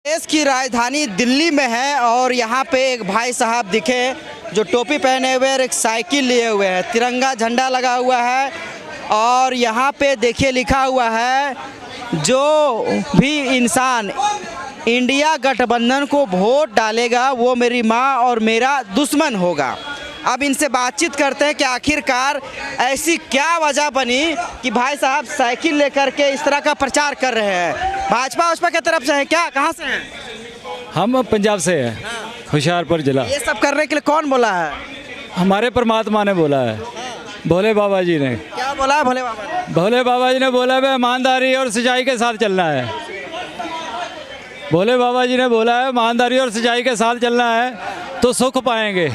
देश की राजधानी दिल्ली में है और यहाँ पे एक भाई साहब दिखे जो टोपी पहने हुए और एक साइकिल लिए हुए हैं, तिरंगा झंडा लगा हुआ है और यहाँ पे देखिए लिखा हुआ है जो भी इंसान इंडिया गठबंधन को वोट डालेगा वो मेरी माँ और मेरा दुश्मन होगा। अब इनसे बातचीत करते हैं कि आखिरकार ऐसी क्या वजह बनी कि भाई साहब साइकिल लेकर के इस तरह का प्रचार कर रहे हैं। भाजपा की तरफ से है क्या, कहाँ से हैं? हम पंजाब से हैं, होशियारपुर जिला। ये सब करने के लिए कौन बोला है? हमारे परमात्मा ने बोला है, भोले बाबा जी ने। क्या बोला है भोले बाबा ने? भोले बाबा जी ने बोला है ईमानदारी और सच्चाई के साथ चलना है। भोले बाबा जी ने बोला है ईमानदारी और सच्चाई के साथ चलना है तो सुख पाएंगे।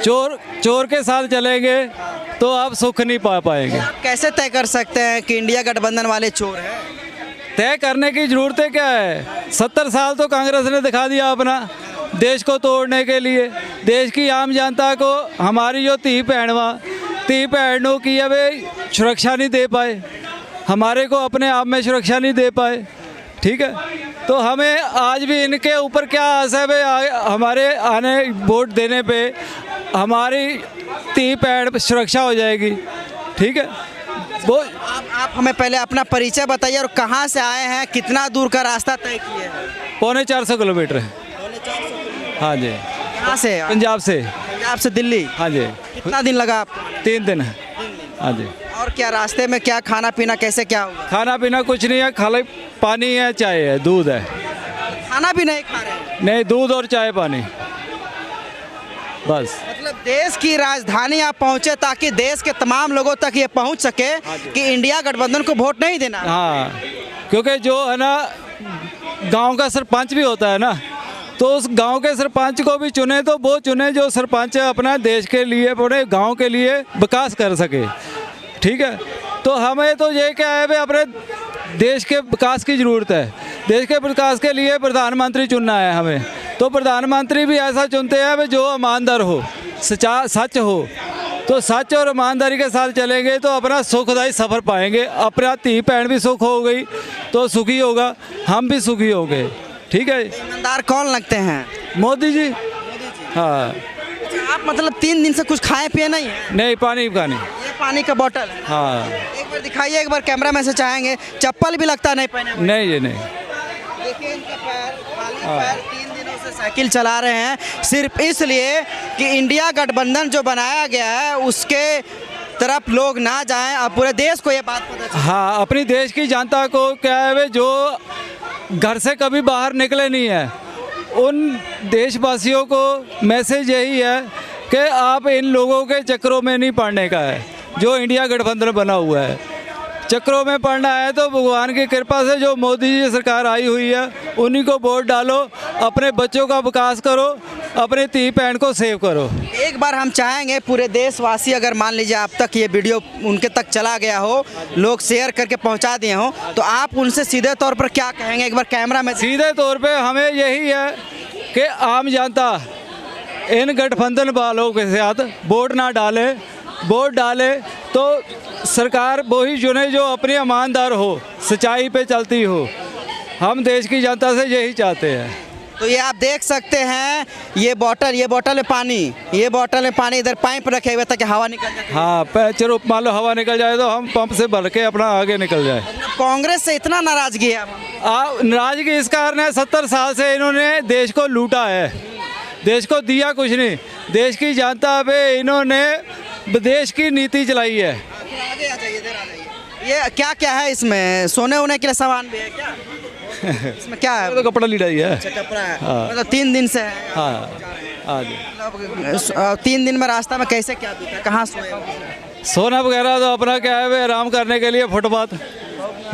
चोर के साथ चलेंगे तो आप सुख नहीं पा पाएंगे। आप कैसे तय कर सकते हैं कि इंडिया गठबंधन वाले चोर हैं? तय करने की ज़रूरत क्या है? 70 साल तो कांग्रेस ने दिखा दिया अपना देश को तोड़ने के लिए। देश की आम जनता को हमारी जो धी बहनों की अब सुरक्षा नहीं दे पाए, हमारे को अपने आप में सुरक्षा नहीं दे पाए। ठीक है, तो हमें आज भी इनके ऊपर क्या आस है भाई, हमारे आने वोट देने पे हमारी धी बहन सुरक्षा हो जाएगी। ठीक है, वो आप हमें पहले अपना परिचय बताइए और कहाँ से आए हैं, कितना दूर का रास्ता तय किए हैं? 450 किलोमीटर है। हाँ जी। कहाँ से? पंजाब से। पंजाब से दिल्ली? हाँ जी। कितना दिन लगा आपको? 3 दिन है। हाँ जी। और क्या रास्ते में क्या खाना पीना कैसे क्या होगा? खाना पीना कुछ नहीं है, खाली पानी है, चाय है, दूध है। खाना भी नहीं खा रहे हैं? नहीं, दूध और चाय पानी बस। मतलब देश की राजधानी आप पहुंचे ताकि देश के तमाम लोगों तक ये पहुंच सके कि इंडिया गठबंधन को वोट नहीं देना। हाँ, क्योंकि जो है ना गांव का सरपंच भी होता है ना, तो उस गांव के सरपंच को भी चुने तो वो चुने जो सरपंच अपना देश के लिए, अपने गांव के लिए विकास कर सके। ठीक है, तो हमें तो ये क्या है भाई, अपने देश के विकास की ज़रूरत है। देश के विकास के लिए प्रधानमंत्री चुनना है हमें, तो प्रधानमंत्री भी ऐसा चुनते हैं भाई जो ईमानदार हो, सच हो। तो सच और ईमानदारी के साथ चलेंगे तो अपना सुखदायी सफ़र पाएंगे। अपना धी बहन भी सुख हो गई तो सुखी होगा, हम भी सुखी होंगे। ठीक है। ईमानदार कौन लगते हैं? मोदी जी। हाँ। आप मतलब 3 दिन से कुछ खाए पिए नहीं है? नहीं, पानी। ये पानी का बोतल है? हाँ। एक बार दिखाइए, एक बार कैमरा में से चाहेंगे। चप्पल भी लगता नहीं पहने हुए? नहीं, ये नहीं। देखिए इनका पैर, खाली पैर 3 दिनों से साइकिल चला रहे हैं सिर्फ इसलिए कि इंडिया गठबंधन जो बनाया गया है उसके तरफ लोग ना जाएं। अब पूरे देश को ये बात पता चले। हाँ, अपनी देश की जनता को क्या है वे जो घर से कभी बाहर निकले नहीं है, उन देशवासियों को मैसेज यही है कि आप इन लोगों के चक्रों में नहीं पड़ने का है। जो इंडिया गठबंधन बना हुआ है, चक्रों में पड़ना है तो भगवान की कृपा से जो मोदी जी सरकार आई हुई है उन्हीं को वोट डालो, अपने बच्चों का विकास करो, अपने धी बहन को सेव करो। एक बार हम चाहेंगे पूरे देशवासी, अगर मान लीजिए आप तक ये वीडियो उनके तक चला गया हो, लोग शेयर करके पहुंचा दिए हो, तो आप उनसे सीधे तौर पर क्या कहेंगे? एक बार कैमरा में। सीधे तौर पे हमें यही है कि आम जनता इन गठबंधन वालों के साथ वोट ना डाले। वोट डाले तो सरकार वही चुने जो अपनी ईमानदार हो, सच्चाई पे चलती हो। हम देश की जनता से यही चाहते हैं। तो ये आप देख सकते हैं, ये बोतल में पानी, इधर पाइप रखे हुए ताकि हवा निकल जाए। हाँ, चलो मान लो हवा निकल जाए तो हम पंप से भर के अपना आगे निकल जाए। कांग्रेस से इतना नाराजगी है? नाराजगी इस कारण है, 70 साल से इन्होंने देश को लूटा है, देश को दिया कुछ नहीं। देश की जनता पे इन्होंने विदेश की नीति चलाई है। आगे आ जाइए, इधर आ जाइए। ये क्या है इसमें? सोने वोने के लिए सामान भी है क्या? इसमें क्या है? तो कपड़ा लीड़ा ही है। अच्छा, कपड़ा है। हाँ। मतलब 3 दिन से है? हाँ। हाँ जी। मतलब 3 दिन में रास्ता में कैसे क्या बीता, कहाँ सोए? सोना वगैरह तो अपना क्या है वे आराम करने के लिए फुटपाथ,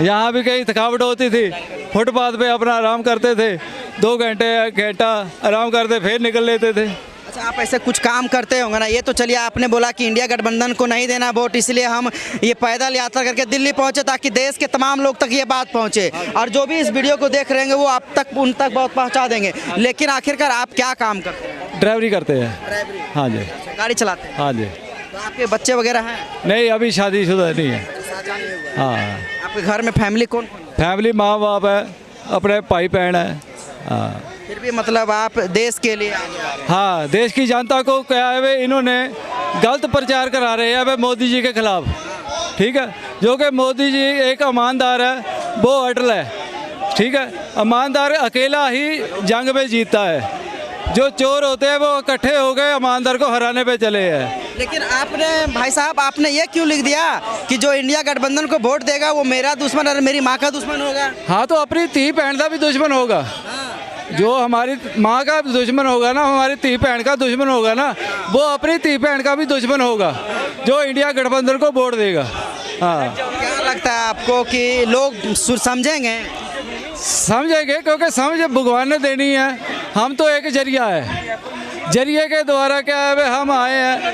यहाँ भी कहीं थकावट होती थी, फुटपाथ पे अपना आराम करते थे। 2 घंटा आराम करते फिर निकल लेते थे। अच्छा, आप ऐसे कुछ काम करते होंगे ना? ये तो चलिए आपने बोला कि इंडिया गठबंधन को नहीं देना वोट, इसलिए हम ये पैदल यात्रा करके दिल्ली पहुंचे ताकि देश के तमाम लोग तक ये बात पहुंचे और जो भी इस वीडियो को देख रहे हैं वो आप तक उन तक बहुत पहुंचा देंगे। लेकिन आखिरकार आप क्या काम करते हैं? ड्राइवरी करते हैं। ड्राइवरी? हाँ जी। गाड़ी चलाते हैं? हाँ जी। तो आपके बच्चे वगैरह हैं? नहीं, अभी शादीशुदा नहीं है। हाँ। आपके घर में फैमिली कौन कौन है? फैमिली माँ बाप है, अपने भाई बहन है। हाँ फिर भी मतलब आप देश के लिए आगे आ रहे हैं। हाँ, देश की जनता को क्या है वे इन्होंने गलत प्रचार करा रहे हैं वे मोदी जी के खिलाफ, ठीक है। जो कि मोदी जी एक ईमानदार है, वो अटल है, ठीक है। ईमानदार अकेला ही जंग में जीतता है। जो चोर होते हैं वो इकट्ठे हो गए ईमानदार को हराने पे चले हैं। लेकिन आपने भाई साहब आपने ये क्यों लिख दिया कि जो इंडिया गठबंधन को वोट देगा वो मेरा दुश्मन और मेरी माँ का दुश्मन होगा? हाँ, तो अपनी धी बहन का भी दुश्मन होगा। जो हमारी माँ का दुश्मन होगा ना, हमारी धी बहन का दुश्मन होगा ना, वो अपनी धी बहन का भी दुश्मन होगा जो इंडिया गठबंधन को वोट देगा। हाँ, क्या लगता है आपको कि लोग समझेंगे? समझेंगे, क्योंकि समझ भगवान ने देनी है। हम तो एक जरिया है, जरिए के द्वारा क्या है वे हम आए हैं,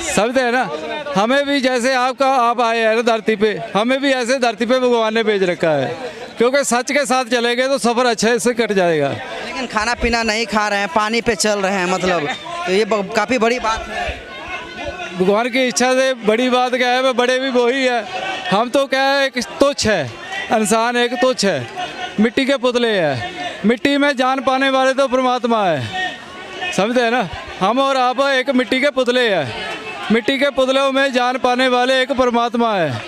समझते हैं ना। हमें भी जैसे आपका आप आए हैं ना धरती पे, हमें भी ऐसे धरती पे भगवान ने भेज रखा है, क्योंकि सच के साथ चलेंगे तो सफ़र अच्छे से कट जाएगा। लेकिन खाना पीना नहीं खा रहे हैं, पानी पे चल रहे हैं, मतलब तो ये काफ़ी बड़ी बात है। भगवान की इच्छा से बड़ी बात क्या है, वह बड़े भी वही है। हम तो क्या है, एक तुच्छ है इंसान, एक तुच्छ है, मिट्टी के पुतले हैं। मिट्टी में जान पाने वाले तो परमात्मा है, समझते हैं ना। हम और आप एक मिट्टी के पुतले हैं, मिट्टी के पुतलों में जान पाने वाले एक परमात्मा है,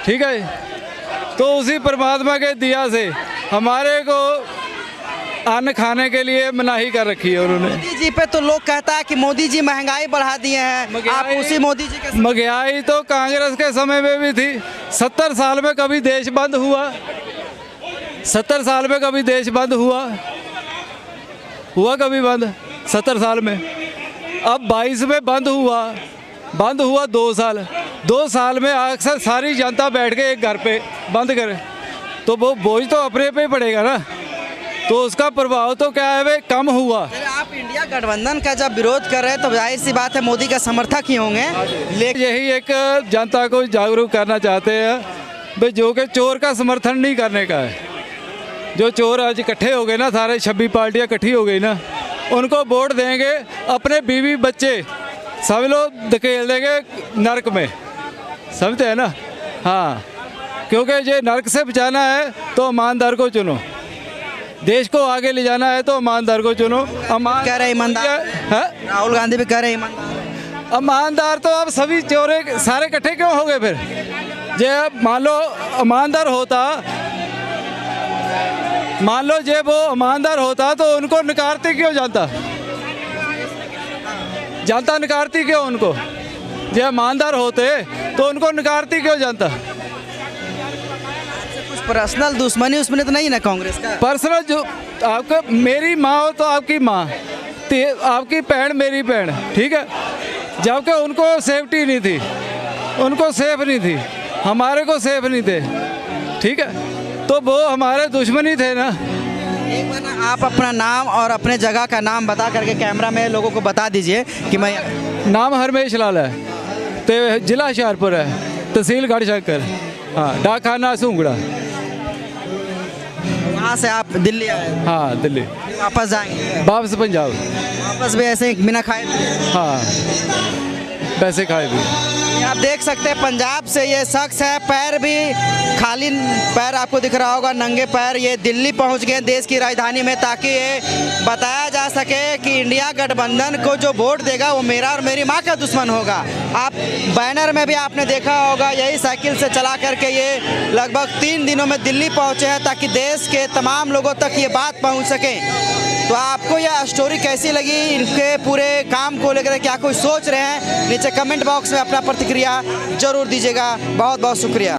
ठीक है। तो उसी परमात्मा के दिया से हमारे को अन्न खाने के लिए मनाही कर रखी है उन्होंने। मोदी जी पे तो लोग कहता है कि मोदी जी महंगाई बढ़ा दिए हैं, आप उसी मोदी जी के महंगाई तो कांग्रेस के समय में भी थी। 70 साल में कभी देश बंद हुआ? 70 साल में कभी देश बंद हुआ कभी बंद 70 साल में? अब 22 में बंद हुआ 2 साल। 2 साल में अक्सर सारी जनता बैठ के एक घर पे बंद करे, तो वो बोझ तो अपने पे ही पड़ेगा ना, तो उसका प्रभाव तो क्या है वे कम हुआ। आप इंडिया गठबंधन का जब विरोध कर रहे हैं तो जाहिर सी बात है मोदी का समर्थक ही होंगे, लेकिन यही एक जनता को जागरूक करना चाहते हैं भाई, जो कि चोर का समर्थन नहीं करने का है। जो चोर आज इकट्ठे हो गए ना, सारे 26 पार्टियाँ इकट्ठी हो गई ना, उनको वोट देंगे, अपने बीवी बच्चे सब लोग धकेल देंगे नरक में, समझते हैं ना। हाँ, क्योंकि ये नरक से बचाना है तो ईमानदार को चुनो, देश को आगे ले जाना है तो ईमानदार को चुनो। कह रहे ईमानदार, राहुल गांधी भी कह रहे ईमानदार। ईमानदार तो अब सभी चोरे सारे इकट्ठे क्यों हो गए फिर? जे मान लो ईमानदार होता, मान लो जे वो ईमानदार होता तो उनको नकारती क्यों जनता नकारती क्यों उनको? जे ईमानदार होते तो उनको नकारती क्यों जनता? कुछ पर्सनल दुश्मनी उसमें तो नहीं ना कांग्रेस का? पर्सनल जो आपका, मेरी माँ हो तो आपकी माँ, आपकी बहन मेरी बहन, ठीक है। जबकि उनको सेफ्टी नहीं थी, उनको सेफ नहीं थी, हमारे को सेफ नहीं थे, ठीक है। तो वो हमारे दुश्मन ही थे ना। एक बार ना आप अपना नाम और अपने जगह का नाम बता करके कैमरा में लोगों को बता दीजिए कि मैं। नाम हरमेश लाल है, तो जिला होशियारपुर है, तहसील गढ़शंकर, हाँ, डाकखाना सूंगड़ा। वहाँ से आप दिल्ली आए? हाँ, दिल्ली। वापस जाएंगे? वापस पंजाब। वापस भी ऐसे ही बिना खाए? हाँ, पैसे खाए भी। आप देख सकते हैं पंजाब से ये शख्स है, पैर भी खाली पैर आपको दिख रहा होगा, नंगे पैर ये दिल्ली पहुंच गए देश की राजधानी में, ताकि ये बताया जा सके कि इंडिया गठबंधन को जो वोट देगा वो मेरा और मेरी माँ का दुश्मन होगा। आप बैनर में भी आपने देखा होगा, यही साइकिल से चला करके ये लगभग 3 दिनों में दिल्ली पहुँचे हैं ताकि देश के तमाम लोगों तक ये बात पहुँच सके। तो आपको यह स्टोरी कैसी लगी, इनके पूरे काम को लेकर क्या कुछ सोच रहे हैं, नीचे कमेंट बॉक्स में अपना प्रतिक्रिया जरूर दीजिएगा। बहुत बहुत शुक्रिया।